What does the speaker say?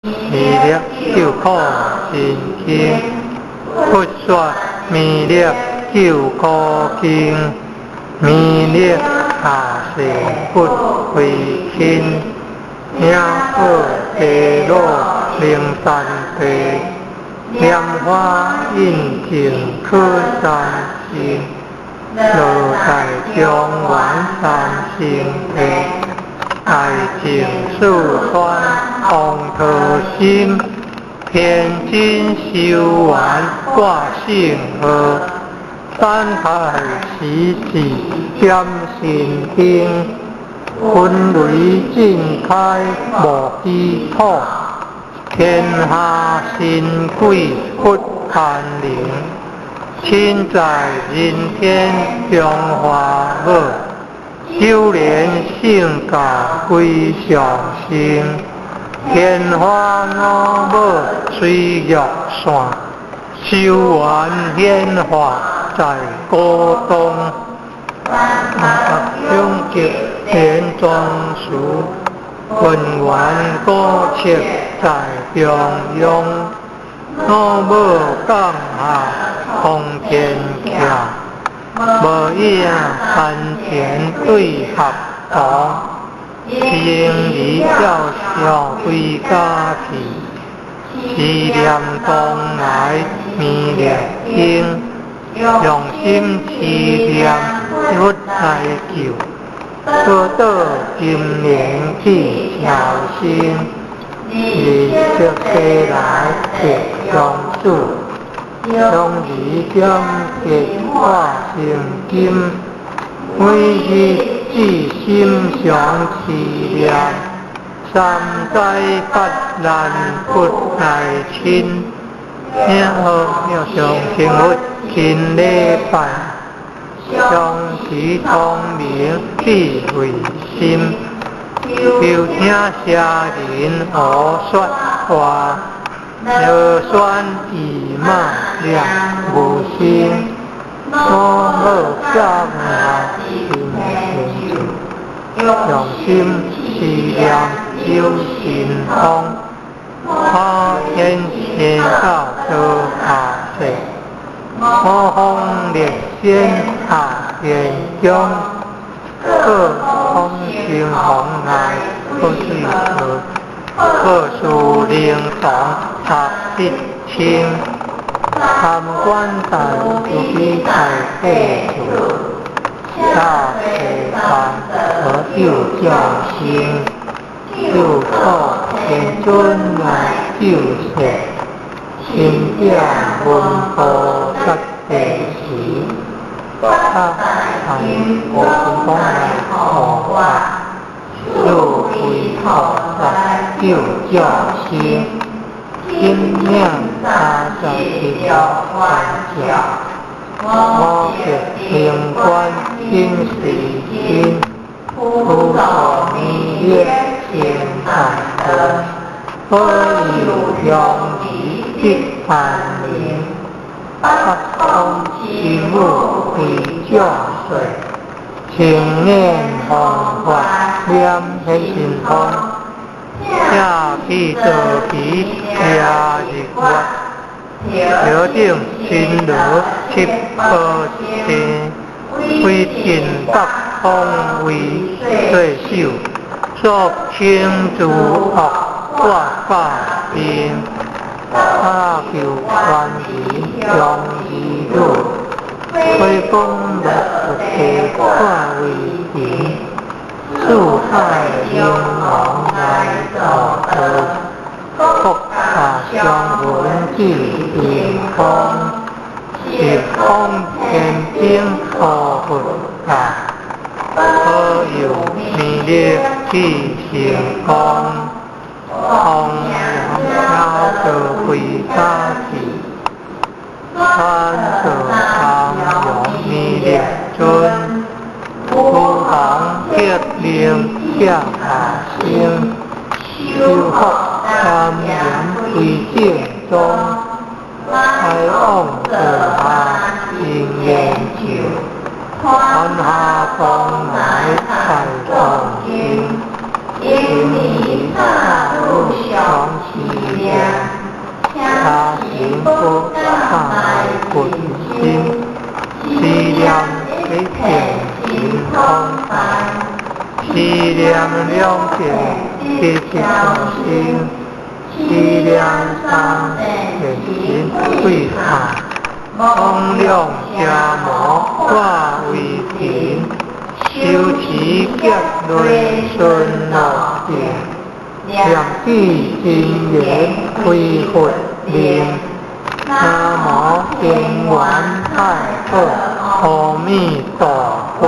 迷力救苦神经，佛说迷力救苦经，迷力下世不回天，名佛地路灵山地，莲花印净可三心，落在中原三星地。爱情四川红桃心，天津修完挂姓贺，三台喜事点心经，分雷尽开无基土，天下神鬼不堪灵，亲在人天中华母。九莲性价归上生，天花五母随玉线，修完显化在高东，永结天庄树，文玩古册在中央，五母降下空天桥。无影山前对合同，情义要笑归家去，思念东来迷力经，用心思念佛来救，多多今年去朝圣，日出西来结相思。相宜将结化成金，每日至心相思念，三灾八难不来亲。念好要上天佛勤礼拜，相持通明智慧心，求听下人何说话。热酸已马两无心，我好教下心清楚，用心思念有心风，花天仙道多下世，我风烈仙下元中，各风行红来不是何。各树灵堂插必清，参观大有比太配合，下陪伴和救教心，救错天尊来救世，心变文波得地时，他才我公来好话。又回头在救教心，心念他在一条万家，我给天官心时心，菩萨弥勒天坛德，何有容易必安宁，八方七母回教水。情念弘法念显心通，下必得彼下日月，决定心罗七颗天，为天北方为最秀，作清诸恶挂法边，他求万人将一路。推风日地化为平，树海英王来道德，福下相闻至天空，十方天兵可佛大，可有弥勒去成功，弘扬得回家去。三者常用弥勒尊，不行结灵向下生，修福三人归正中，开往得下应愿求，天下风来太放心，因以大路相是量，他行不上来本心，是量一片心空白，是量两片一条心，是量三片心对下，空量加无化为平，修持结内顺乐定。两地经言归佛念，南无经愿太上阿弥陀佛。